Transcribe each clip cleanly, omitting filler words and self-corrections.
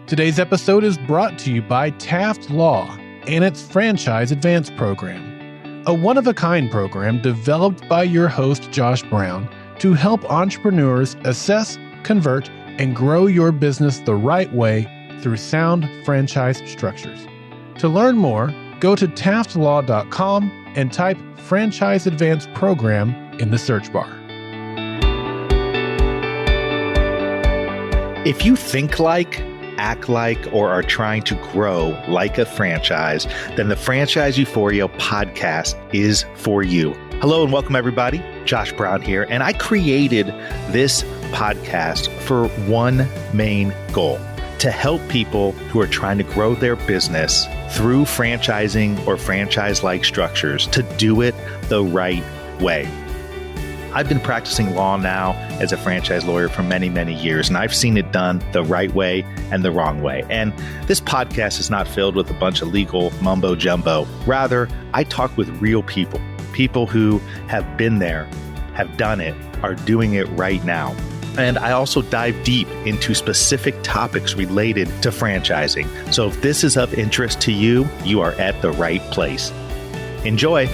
Today's episode is brought to you by Taft Law and its Franchise Advance program, a one-of-a-kind program developed by your host, Josh Brown, to help entrepreneurs assess, convert, and grow your business the right way through sound franchise structures. To learn more, go to taftlaw.com and type Franchise Advance Program in the search bar. If you think like, act like, or are trying to grow like a franchise, then the Franchise Euphoria podcast is for you. Hello and welcome everybody. Josh Brown here, and I created this podcast for one main goal: to help people who are trying to grow their business through franchising or franchise-like structures to do it the right way. I've been practicing law now as a franchise lawyer for many, many years, and I've seen it done the right way and the wrong way. And this podcast is not filled with a bunch of legal mumbo jumbo. Rather, I talk with real people, people who have been there, have done it, are doing it right now. And I also dive deep into specific topics related to franchising. So if this is of interest to you, you are at the right place. Enjoy.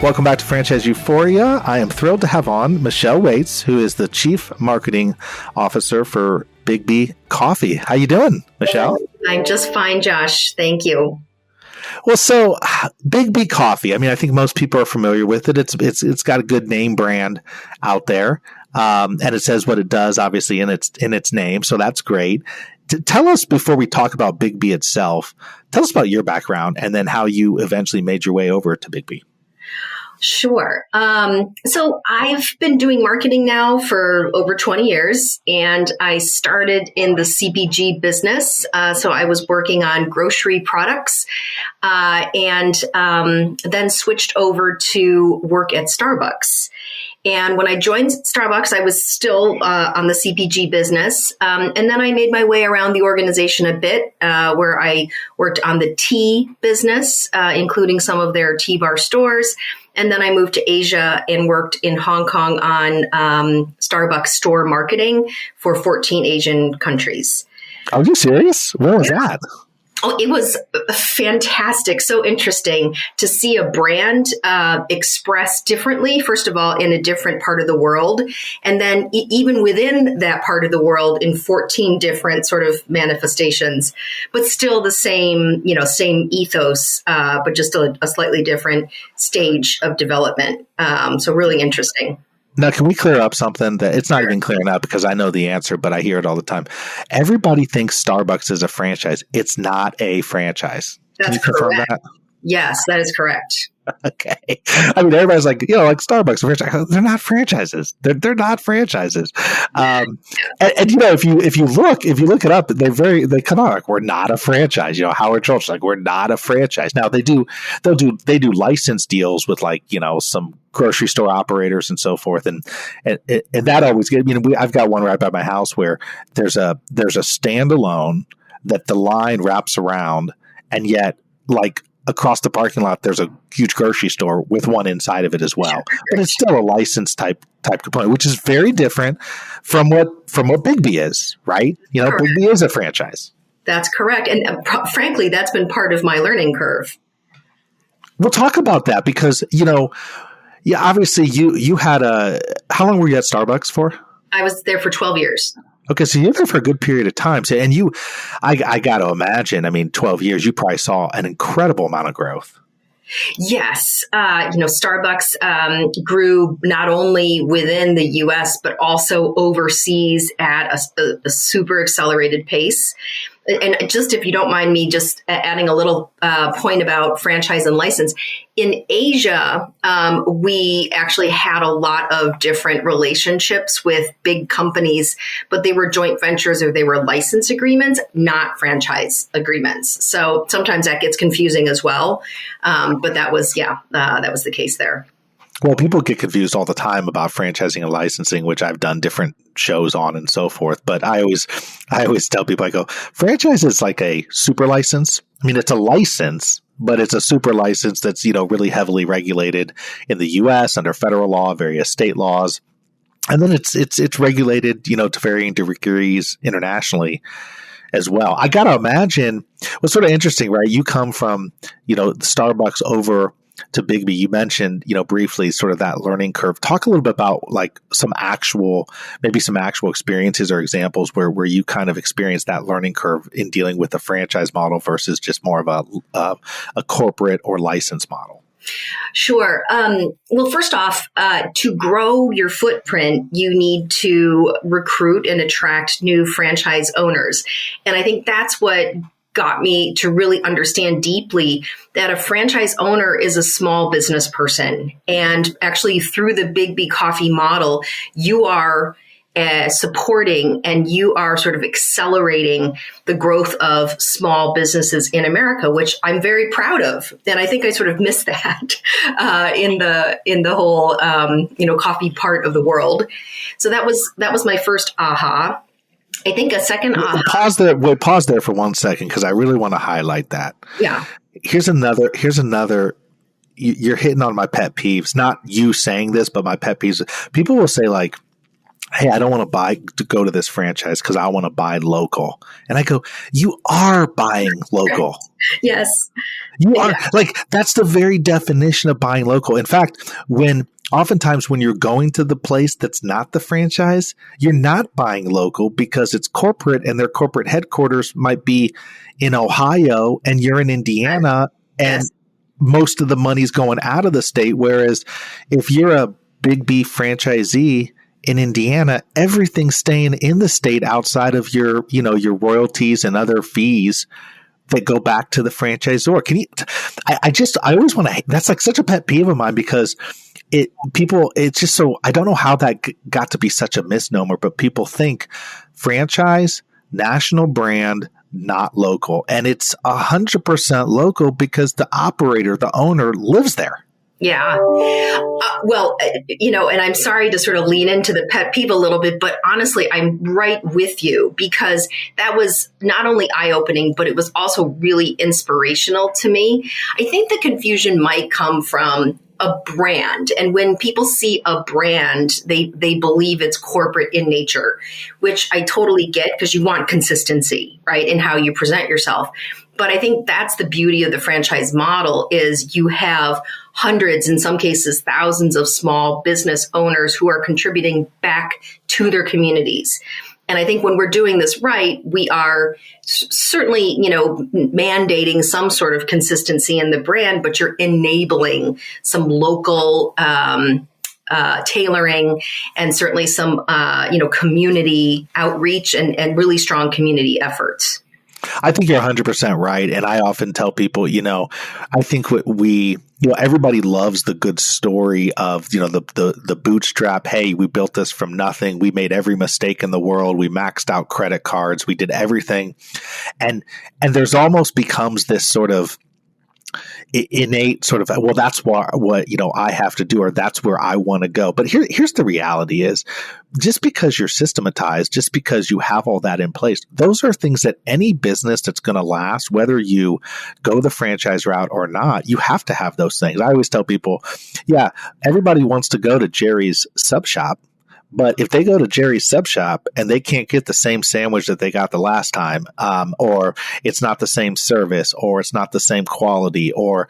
Welcome back to Franchise Euphoria. I am thrilled to have on Michelle Waits, who is the Chief Marketing Officer for Biggby Coffee. How you doing, Michelle? I'm just fine, Josh. Thank you. Well, so Biggby Coffee. I mean, I think most people are familiar with it. It's got a good name brand out there, and it says what it does, obviously, in its name. So that's great. Tell us, before we talk about Biggby itself, tell us about your background and then how you eventually made your way over to Biggby. Sure. So I've been doing marketing now for over 20 years, and I started in the CPG business. So I was working on grocery products, and then switched over to work at Starbucks. And when I joined Starbucks, I was still on the CPG business. And then I made my way around the organization a bit, where I worked on the tea business, including some of their tea bar stores. And then I moved to Asia and worked in Hong Kong on Starbucks store marketing for 14 Asian countries. Are you serious? What was that? Oh, it was fantastic. So interesting to see a brand expressed differently, first of all, in a different part of the world. And then even within that part of the world in 14 different sort of manifestations, but still the same ethos, but just a slightly different stage of development. So really interesting. Now, can we clear up something that it's not even clearing up because I know the answer, but I hear it all the time. Everybody thinks Starbucks is a franchise. It's not a franchise. That's Can you confirm correct. that? Yes, that is correct. Okay. I mean, everybody's like, like Starbucks, franchise. They're not franchises. They're not franchises. And if you look it up, they come out like, we're not a franchise. Howard Schultz, like, we're not a franchise. Now they do license deals with some grocery store operators and so forth. And that always gets, I've got one right by my house where there's a standalone that the line wraps around, and yet across the parking lot, there's a huge grocery store with one inside of it as well. But it's still a license type component, which is very different from what Biggby is, right? Biggby is a franchise. That's correct. And frankly, that's been part of my learning curve. We'll talk about that because, obviously you had how long were you at Starbucks for? I was there for 12 years. Okay, so you're there for a good period of time. So, and I got to imagine, 12 years, you probably saw an incredible amount of growth. Yes. Starbucks grew not only within the U.S., but also overseas at a super accelerated pace. And just, if you don't mind me just adding a little point about franchise and license, in Asia, we actually had a lot of different relationships with big companies, but they were joint ventures or they were license agreements, not franchise agreements. So sometimes that gets confusing as well. But that was the case there. Well, people get confused all the time about franchising and licensing, which I've done different shows on and so forth. But I always tell people, I go, franchise is like a super license. It's a license, but it's a super license that's, really heavily regulated in the U.S. under federal law, various state laws. And then it's regulated, to varying degrees internationally as well. I got to imagine what's sort of interesting, right? You come from, Starbucks over to Biggby. You mentioned, briefly sort of that learning curve. Talk a little bit about like some actual experiences or examples where you kind of experienced that learning curve in dealing with the franchise model versus just more of a corporate or license model. Sure. Well, first off, to grow your footprint, you need to recruit and attract new franchise owners. And I think that's what got me to really understand deeply that a franchise owner is a small business person. And actually, through the Biggby Coffee model, you are supporting and you are sort of accelerating the growth of small businesses in America, which I'm very proud of. And I think I sort of missed that in the whole coffee part of the world. So that was my first aha. I think a second aha. Pause there for 1 second, because I really want to highlight that. Yeah. Here's another. You're hitting on my pet peeves. Not you saying this, but my pet peeves. People will say like, hey, I don't want to go to this franchise because I want to buy local. And I go, you are buying local. Yes. You are. Like, that's the very definition of buying local. In fact, oftentimes when you're going to the place that's not the franchise, you're not buying local because it's corporate and their corporate headquarters might be in Ohio and you're in Indiana, and most of the money's going out of the state. Whereas if you're a Biggby franchisee in Indiana, everything's staying in the state outside of your royalties and other fees that go back to the franchisor. I always want to, that's like such a pet peeve of mine, because it's just so, I don't know how that got to be such a misnomer, but people think franchise, national brand, not local. And it's 100% local because the operator, the owner, lives there. Yeah. And I'm sorry to sort of lean into the pet peeve a little bit, but honestly, I'm right with you, because that was not only eye-opening, but it was also really inspirational to me. I think the confusion might come from a brand. And when people see a brand, they believe it's corporate in nature, which I totally get, because you want consistency, right, in how you present yourself. But I think that's the beauty of the franchise model is you have hundreds, in some cases, thousands of small business owners who are contributing back to their communities. And I think when we're doing this right, we are certainly, mandating some sort of consistency in the brand, but you're enabling some local tailoring and certainly some, community outreach and really strong community efforts. I think you're 100% right. And I often tell people, I think everybody loves the good story of, the bootstrap. Hey, we built this from nothing. We made every mistake in the world. We maxed out credit cards. We did everything. And there's almost becomes this sort of innate sort of, well, that's what I have to do, or that's where I want to go. But here's the reality is, just because you're systematized, just because you have all that in place, those are things that any business that's going to last, whether you go the franchise route or not, you have to have those things. I always tell people, yeah, everybody wants to go to Jerry's Sub Shop. But if they go to Jerry's Sub Shop and they can't get the same sandwich that they got the last time, or it's not the same service, or it's not the same quality, or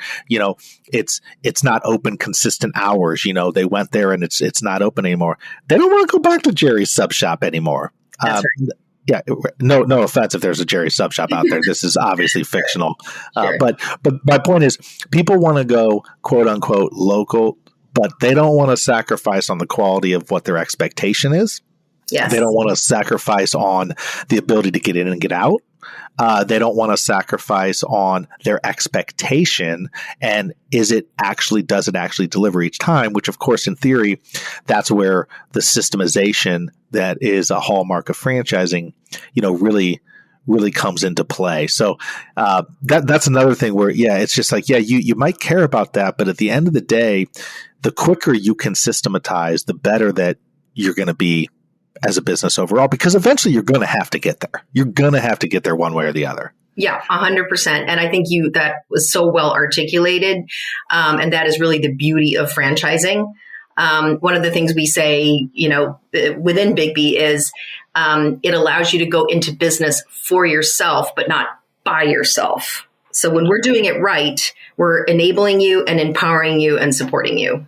it's not open consistent hours. They went there and it's not open anymore. They don't want to go back to Jerry's Sub Shop anymore. That's right. Yeah, no offense if there's a Jerry's Sub Shop out there. This is obviously fictional. Sure. But my point is, people want to go quote unquote local, but they don't want to sacrifice on the quality of what their expectation is. Yes. They don't want to sacrifice on the ability to get in and get out. They don't want to sacrifice on their expectation. And does it actually deliver each time? Which, of course, in theory, that's where the systemization that is a hallmark of franchising, really comes into play. So that's another thing where, it's just like, you might care about that, but at the end of the day, the quicker you can systematize, the better that you're going to be as a business overall, because eventually you're going to have to get there. You're going to have to get there one way or the other. Yeah, 100%. And I think that was so well articulated. And that is really the beauty of franchising. One of the things we say, within Biggby is it allows you to go into business for yourself, but not by yourself. So when we're doing it right, we're enabling you and empowering you and supporting you.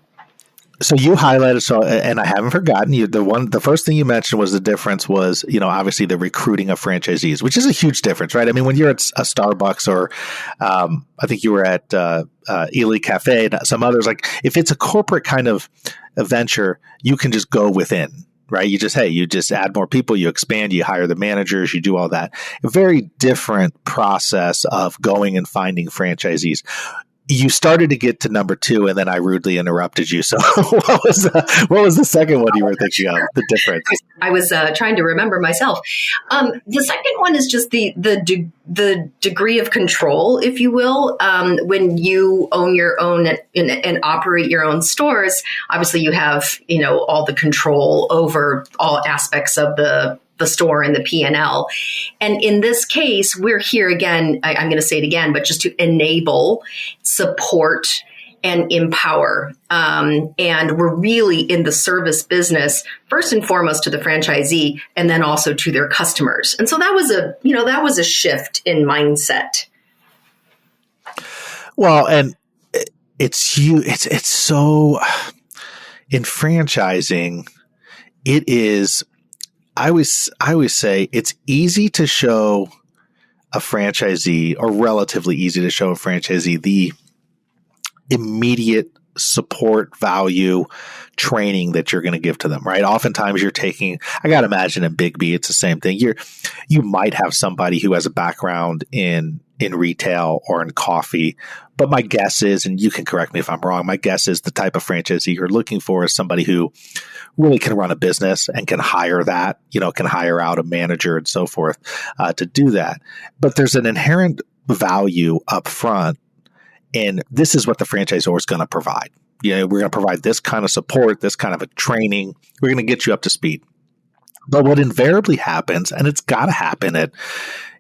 So you highlighted, and I haven't forgotten you. The first thing you mentioned was the difference was, obviously the recruiting of franchisees, which is a huge difference, right? I mean, when you're at a Starbucks or I think you were at Elite Cafe and some others, like if it's a corporate kind of a venture, you can just go within, right? You just add more people, you expand, you hire the managers, you do all that. A very different process of going and finding franchisees. You started to get to number 2, and then I rudely interrupted you. So what was the second one you were thinking of, the difference? I was trying to remember myself. The second one is just the degree of control, if you will. When you own your own and operate your own stores, obviously you have, all the control over all aspects of the store and the P&L. And in this case, we're here again, I'm going to say it again, but just to enable, support, and empower. And we're really in the service business, first and foremost to the franchisee, and then also to their customers. And so that was a shift in mindset. Well, and it's so, in franchising, it is, I always say it's easy to show a franchisee, or relatively easy to show a franchisee, the immediate support, value, training that you're going to give to them, right? Oftentimes you're taking, I got to imagine in Biggby, it's the same thing. You might have somebody who has a background in retail or in coffee, but my guess is, and you can correct me if I'm wrong, my guess is the type of franchisee you're looking for is somebody who really can run a business and can hire that, can hire out a manager and so forth to do that. But there's an inherent value up front, and this is what the franchisor is going to provide. We're going to provide this kind of support, this kind of a training. We're going to get you up to speed. But what invariably happens, and it's got to happen at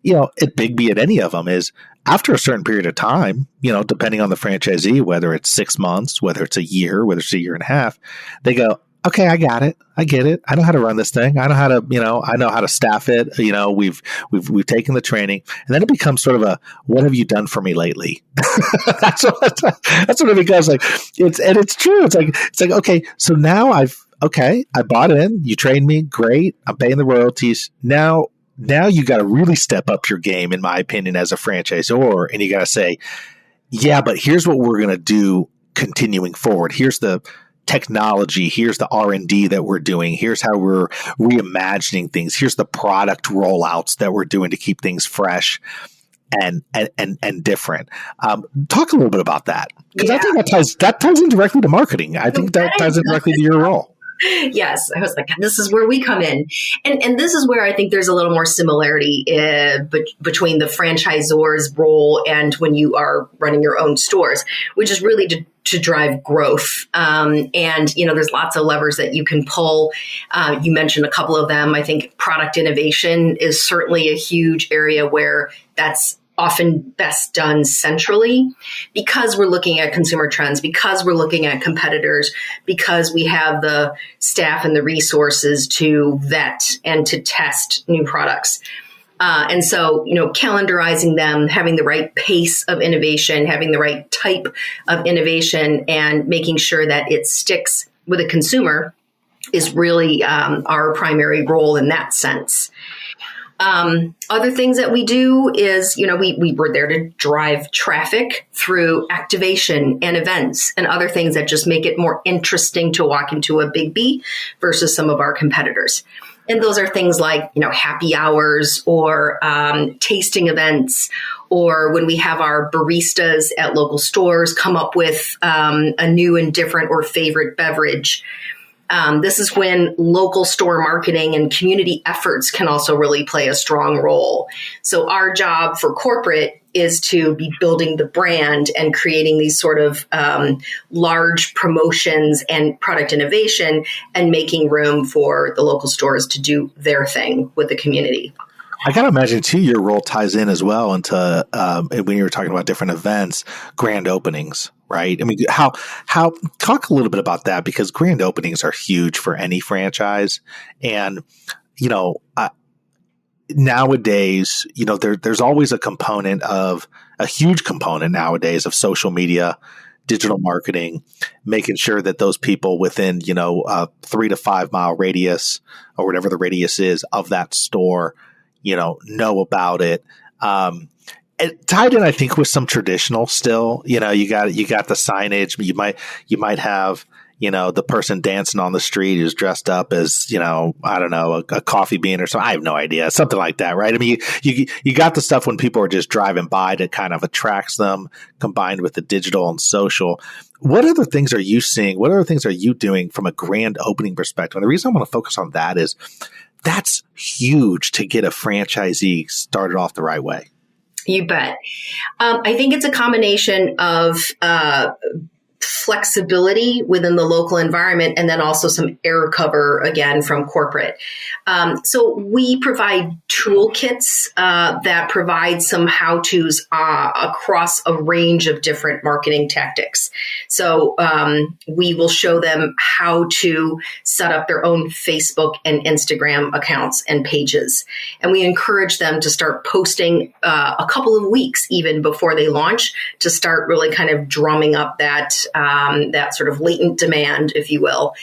Biggby, at any of them, is after a certain period of time, depending on the franchisee, whether it's 6 months, whether it's a year, whether it's a year and a half, they go, okay, I got it. I get it. I know how to run this thing. I know how to, I know how to staff it. We've taken the training, and then it becomes sort of a, what have you done for me lately? that's what it becomes like. It's true. It's like, okay, so now I bought in, you trained me. Great. I'm paying the royalties. Now you got to really step up your game, in my opinion, as a franchisor. And you got to say, yeah, but here's what we're going to do continuing forward. Here's the technology. Here's the R&D that we're doing. Here's how we're reimagining things. Here's the product rollouts that we're doing to keep things fresh and different. Talk a little bit about that, because I think that ties in directly to marketing. I think that ties in directly to your role. Yes. I was like, this is where we come in. And this is where I think there's a little more similarity between the franchisor's role and when you are running your own stores, which is really to drive growth. And, there's lots of levers that you can pull. You mentioned a couple of them. I think product innovation is certainly a huge area where that's often best done centrally, because we're looking at consumer trends, because we're looking at competitors, because we have the staff and the resources to vet and to test new products. And so, calendarizing them, having the right pace of innovation, having the right type of innovation, and making sure that it sticks with a consumer is really our primary role in that sense. Other things that we do is, we were there to drive traffic through activation and events and other things that just make it more interesting to walk into a Biggby versus some of our competitors. And those are things like, happy hours or tasting events, or when we have our baristas at local stores come up with a new and different or favorite beverage. This is when local store marketing and community efforts can also really play a strong role. So our job for corporate is to be building the brand and creating these sort of large promotions and product innovation, and making room for the local stores to do their thing with the community. I got to imagine too, your role ties in as well into when you were talking about different events, grand openings, right? I mean, how talk a little bit about that, because grand openings are huge for any franchise, and nowadays, there's always a huge component nowadays of social media, digital marketing, making sure that those people within, a 3 to 5 mile radius or whatever the radius is of that store, know about it. It tied in, I think, with some traditional still, you got the signage. You might have, the person dancing on the street who's dressed up as, I don't know, a coffee bean or something. I have no idea. Something like that, right? I mean, you got the stuff when people are just driving by that kind of attracts them, combined with the digital and social. What other things are you seeing? What other things are you doing from a grand opening perspective? And the reason I want to focus on that is that's huge to get a franchisee started off the right way. You bet. I think it's a combination of flexibility within the local environment, and then also some air cover again from corporate. So we provide toolkits that provide some how-tos across a range of different marketing tactics. So we will show them how to set up their own Facebook and Instagram accounts and pages. And we encourage them to start posting a couple of weeks even before they launch, to start really kind of drumming up that sort of latent demand, if you will.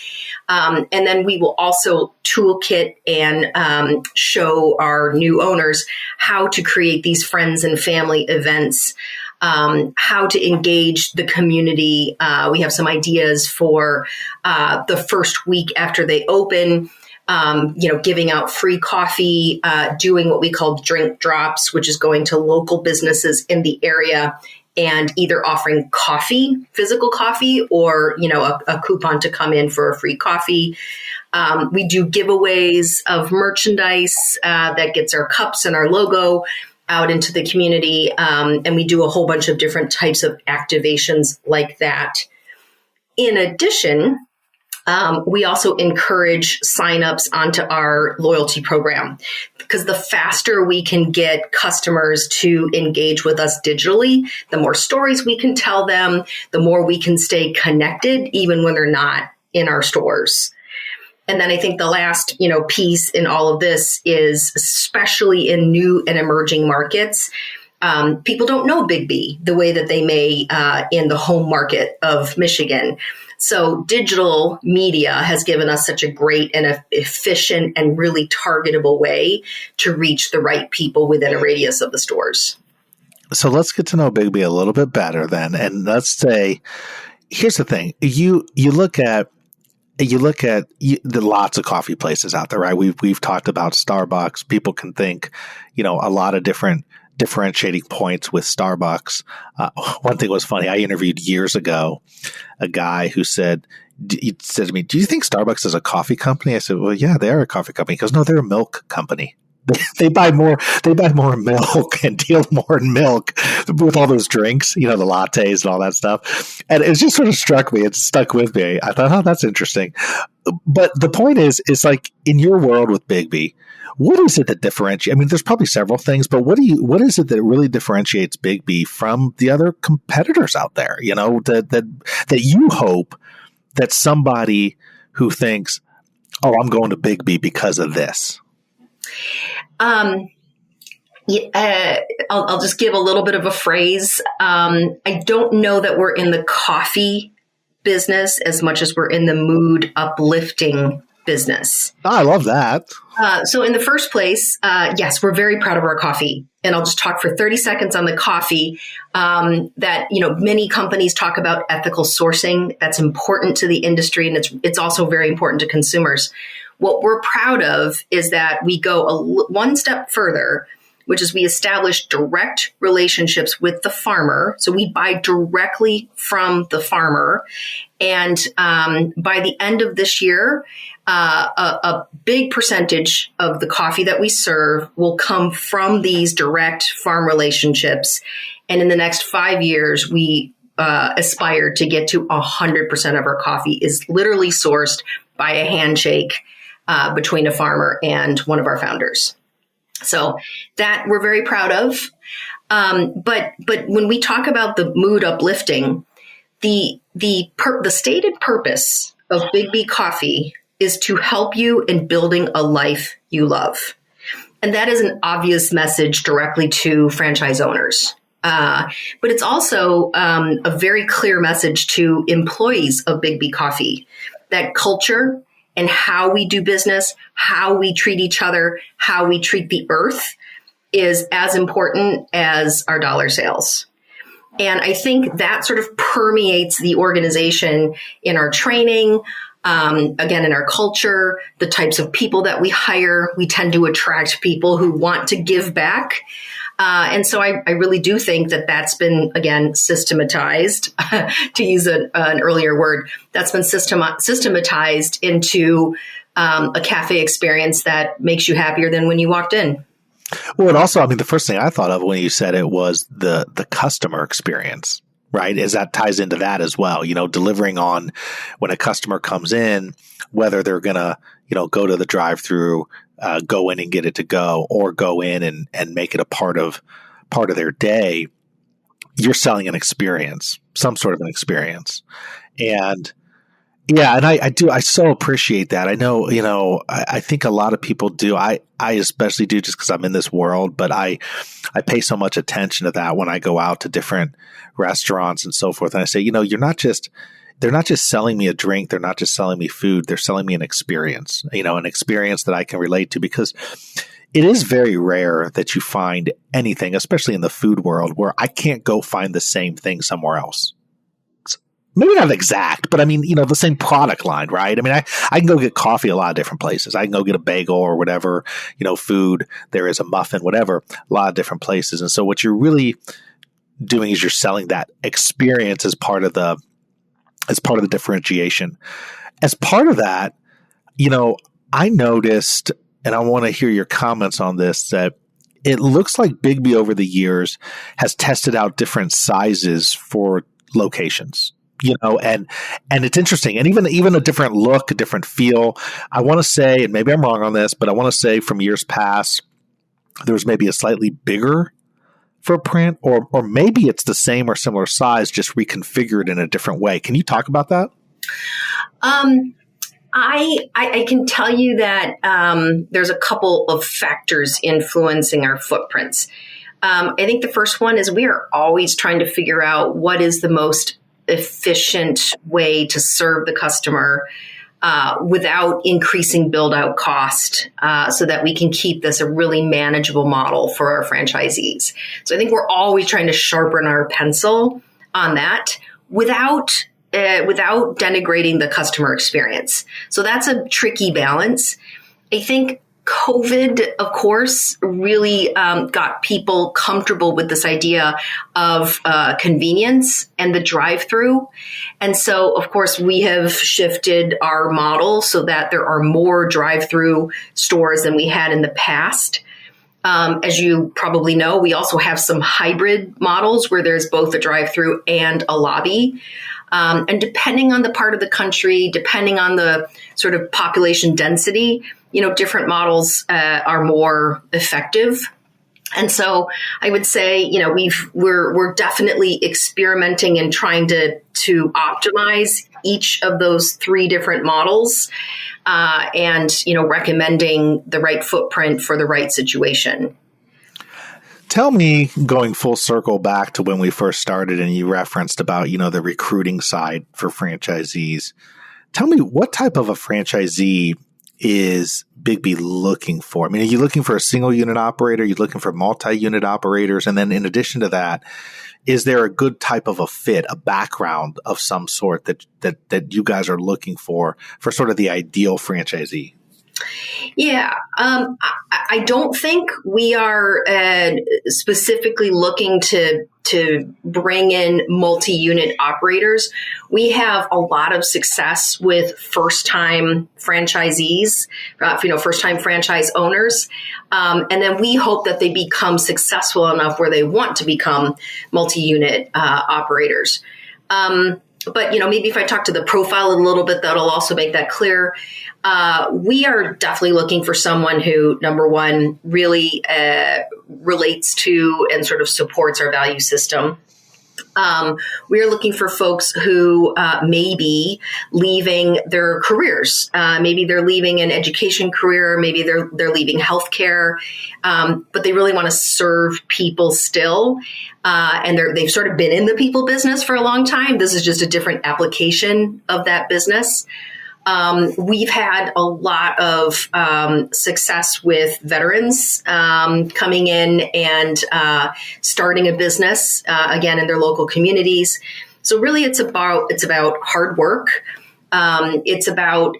And then we will also toolkit and show our new owners how to create these friends and family events, how to engage the community. We have some ideas for the first week after they open, giving out free coffee, doing what we call drink drops, which is going to local businesses in the area and either offering coffee, physical coffee, or, a coupon to come in for a free coffee. We do giveaways of merchandise that gets our cups and our logo out into the community. And we do a whole bunch of different types of activations like that. In addition, we also encourage signups onto our loyalty program, because the faster we can get customers to engage with us digitally, the more stories we can tell them, the more we can stay connected, even when they're not in our stores. And then I think the last, piece in all of this is, especially in new and emerging markets, people don't know Biggby the way that they may in the home market of Michigan. So digital media has given us such a great and efficient and really targetable way to reach the right people within a radius of the stores. So let's get to know Biggby a little bit better then. And let's say, here's the thing. You look at the lots of coffee places out there, right? We've talked about Starbucks. People can think, a lot of different differentiating points with Starbucks. One thing was funny. I interviewed years ago a guy who said to me, "Do you think Starbucks is a coffee company?" I said, "Well, yeah, they are a coffee company." He goes, "No, they're a milk company. They buy more milk and deal more in milk with all those drinks, the lattes and all that stuff." And it just sort of struck me. It stuck with me. I thought, oh, that's interesting. But the point is like, in your world with Biggby, what is it that differentiates? I mean, there's probably several things, but what is it that really differentiates Biggby from the other competitors out there? That you hope that somebody who thinks, "Oh, I'm going to Biggby because of this." I'll just give a little bit of a phrase. I don't know that we're in the coffee business as much as we're in the mood uplifting business. I love that. So in the first place, yes, we're very proud of our coffee. And I'll just talk for 30 seconds on the coffee, that, many companies talk about ethical sourcing. That's important to the industry. And it's also very important to consumers. What we're proud of is that we go one step further, which is we establish direct relationships with the farmer. So we buy directly from the farmer. And by the end of this year, a big percentage of the coffee that we serve will come from these direct farm relationships. And in the next 5 years, we aspire to get to 100% of our coffee is literally sourced by a handshake between a farmer and one of our founders. So that we're very proud of. But when we talk about the mood uplifting, the stated purpose of Biggby Coffee is to help you in building a life you love. And that is an obvious message directly to franchise owners. But it's also a very clear message to employees of Biggby Coffee that culture and how we do business, how we treat each other, how we treat the earth is as important as our dollar sales. And I think that sort of permeates the organization in our training, again, in our culture, the types of people that we hire. We tend to attract people who want to give back. And so I really do think that that's been, again, systematized, to use an earlier word, that's been systematized into a cafe experience that makes you happier than when you walked in. Well, and also, I mean, the first thing I thought of when you said it was the customer experience, right? As that ties into that as well, delivering on when a customer comes in, whether they're going to, go to the drive-through, go in and get it to go, or go in and make it a part of their day, you're selling an experience, some sort of an experience. And yeah, and I so appreciate that. I know, I think a lot of people do. I especially do just because I'm in this world, but I pay so much attention to that when I go out to different restaurants and so forth. And I say, they're not just selling me a drink. They're not just selling me food. They're selling me an experience, an experience that I can relate to, because it is very rare that you find anything, especially in the food world, where I can't go find the same thing somewhere else. Maybe not exact, but I mean, the same product line, right? I mean, I can go get coffee a lot of different places. I can go get a bagel or whatever, food. There is a muffin, whatever, a lot of different places. And so what you're really doing is you're selling that experience as part of the differentiation. As part of that, I noticed, and I want to hear your comments on this, that it looks like Biggby over the years has tested out different sizes for locations. And it's interesting, and even a different look, a different feel. I want to say, and maybe I'm wrong on this, but I want to say from years past, there was maybe a slightly bigger footprint, or maybe it's the same or similar size, just reconfigured in a different way. Can you talk about that? I can tell you that there's a couple of factors influencing our footprints. I think the first one is we are always trying to figure out what is the most efficient way to serve the customer without increasing build-out cost, so that we can keep this a really manageable model for our franchisees. So I think we're always trying to sharpen our pencil on that without denigrating the customer experience. So that's a tricky balance. I think COVID, of course, really got people comfortable with this idea of convenience and the drive-through. And so, of course, we have shifted our model so that there are more drive-through stores than we had in the past. As you probably know, we also have some hybrid models where there's both a drive-through and a lobby. And depending on the part of the country, depending on the sort of population density, different models are more effective. And so I would say, we're definitely experimenting and trying to optimize each of those three different models, and recommending the right footprint for the right situation. Tell me, going full circle back to when we first started, and you referenced about, the recruiting side for franchisees. Tell me, what type of a franchisee is Biggby looking for? I mean, are you looking for a single unit operator? Are you looking for multi-unit operators? And then in addition to that, is there a good type of a fit, a background of some sort that you guys are looking for sort of the ideal franchisee? Yeah, I don't think we are specifically looking to bring in multi-unit operators. We have a lot of success with first-time franchisees, first-time franchise owners, and then we hope that they become successful enough where they want to become multi-unit operators. but maybe if I talk to the profile a little bit, that'll also make that clear. We are definitely looking for someone who, number one, really relates to and sort of supports our value system. We are looking for folks who may be leaving their careers. Maybe they're leaving an education career. Maybe they're leaving healthcare, but they really want to serve people still. And they've sort of been in the people business for a long time. This is just a different application of that business. We've had a lot of success with veterans coming in and starting a business again in their local communities. So really, it's about hard work. It's about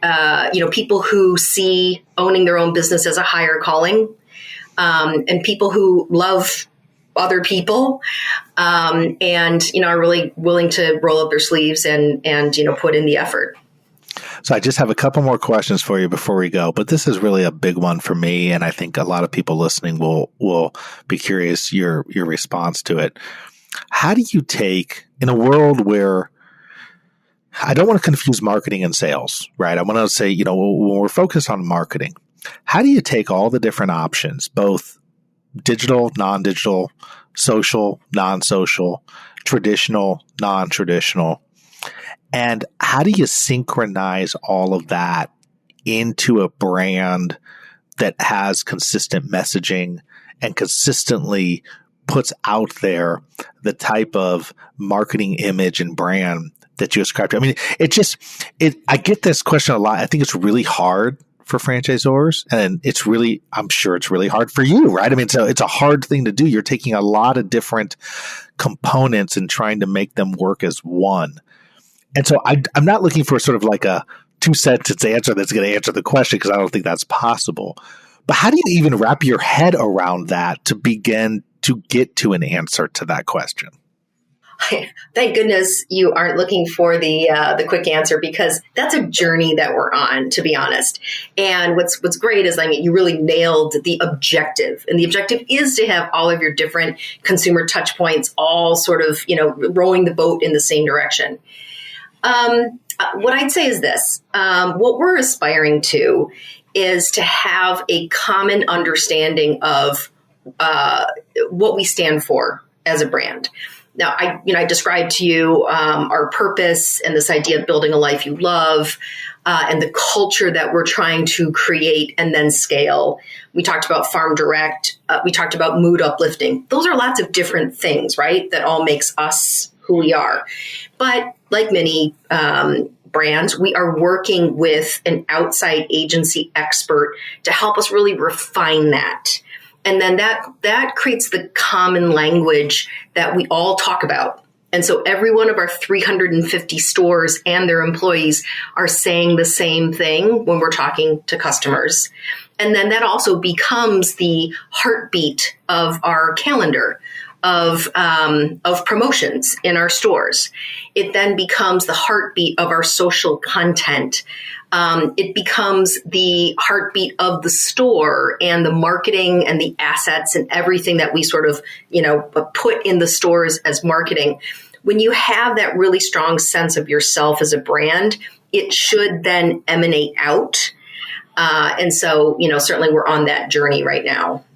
people who see owning their own business as a higher calling, and people who love other people, and are really willing to roll up their sleeves and put in the effort. So I just have a couple more questions for you before we go, but this is really a big one for me, and I think a lot of people listening will be curious your response to it. How do you take, in a world where I don't want to confuse marketing and sales, right? I want to say, when we're focused on marketing, how do you take all the different options, both digital, non-digital, social, non-social, traditional, non-traditional, and how do you synchronize all of that into a brand that has consistent messaging and consistently puts out there the type of marketing image and brand that you ascribe to? I mean, I get this question a lot. I think it's really hard for franchisors, and I'm sure it's really hard for you, right? I mean, so it's a hard thing to do. You're taking a lot of different components and trying to make them work as one. And so I'm not looking for sort of like a 2-sentence answer that's going to answer the question, because I don't think that's possible. But how do you even wrap your head around that to begin to get to an answer to that question? Thank goodness you aren't looking for the quick answer, because that's a journey that we're on, to be honest. And what's great is, you really nailed the objective. And the objective is to have all of your different consumer touch points all sort of, rowing the boat in the same direction. What I'd say is this. What we're aspiring to is to have a common understanding of what we stand for as a brand. Now, I described to you our purpose and this idea of building a life you love, and the culture that we're trying to create and then scale. We talked about farm direct. We talked about mood uplifting. Those are lots of different things, right? That all makes us who we are. But like many brands, we are working with an outside agency expert to help us really refine that. And then that creates the common language that we all talk about. And so every one of our 350 stores and their employees are saying the same thing when we're talking to customers. And then that also becomes the heartbeat of our calendar of promotions in our stores. It then becomes the heartbeat of our social content. It becomes the heartbeat of the store and the marketing and the assets and everything that we sort of, put in the stores as marketing. When you have that really strong sense of yourself as a brand, it should then emanate out. And so, certainly we're on that journey right now.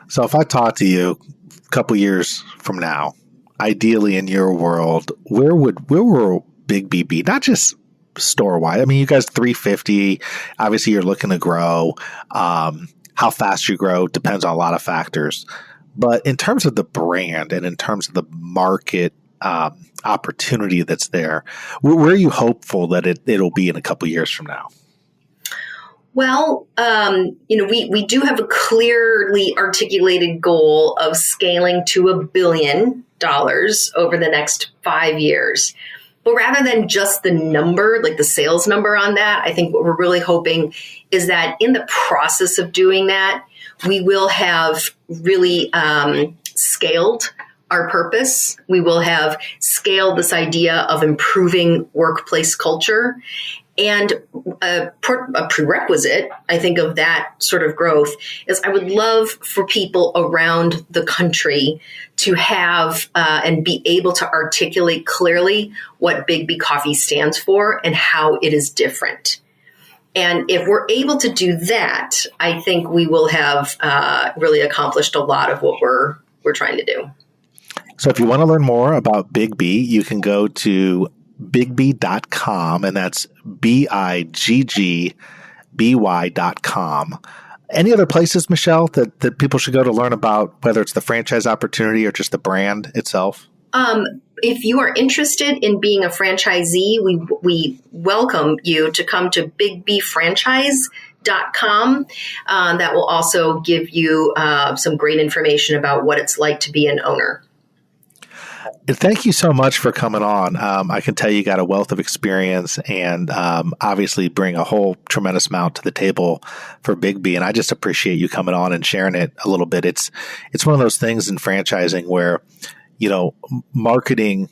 So if I talk to you a couple years from now, ideally in your world, where will Biggby be? Not just store-wide. I mean, you guys 350, obviously you're looking to grow. How fast you grow depends on a lot of factors. But in terms of the brand and in terms of the market opportunity that's there, where are you hopeful that it'll be in a couple years from now? Well, we do have a clearly articulated goal of scaling to $1 billion over the next 5 years. But rather than just the number, like the sales number on that, I think what we're really hoping is that in the process of doing that, we will have really scaled our purpose. We will have scaled this idea of improving workplace culture. And a prerequisite, I think, of that sort of growth is I would love for people around the country to have and be able to articulate clearly what Biggby Coffee stands for and how it is different. And if we're able to do that, I think we will have really accomplished a lot of what we're trying to do. So if you want to learn more about Biggby, you can go to Biggby.com, and that's BIGGBY.com. Any other places, Michelle, that people should go to learn about whether it's the franchise opportunity or just the brand itself? If you are interested in being a franchisee, we welcome you to come to BiggbyFranchise.com. That will also give you some great information about what it's like to be an owner. Thank you so much for coming on. I can tell you got a wealth of experience and obviously bring a whole tremendous amount to the table for Biggby. And I just appreciate you coming on and sharing it a little bit. It's one of those things in franchising where, marketing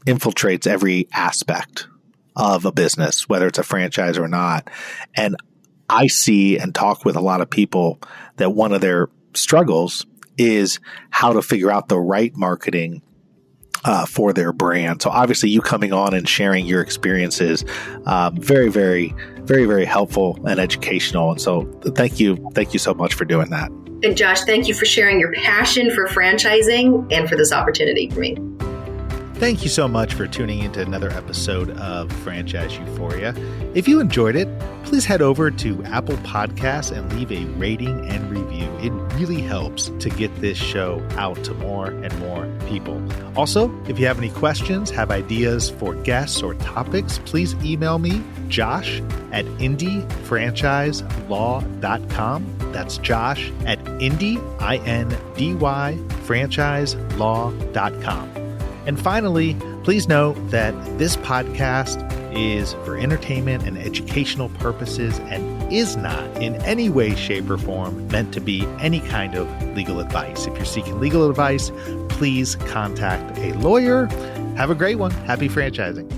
infiltrates every aspect of a business, whether it's a franchise or not. And I see and talk with a lot of people that one of their struggles is how to figure out the right marketing for their brand. So obviously you coming on and sharing your experiences, very, very, very, very helpful and educational. And so thank you so much for doing that. And Josh, thank you for sharing your passion for franchising and for this opportunity for me. Thank you so much for tuning into another episode of Franchise Euphoria. If you enjoyed it, please head over to Apple Podcasts and leave a rating and review. It really helps to get this show out to more and more people. Also, if you have any questions, have ideas for guests or topics, please email me, josh@indyfranchiselaw.com. That's Josh at indyfranchiselaw.com. And finally, please note that this podcast is for entertainment and educational purposes and is not in any way, shape, or form meant to be any kind of legal advice. If you're seeking legal advice, please contact a lawyer. Have a great one. Happy franchising.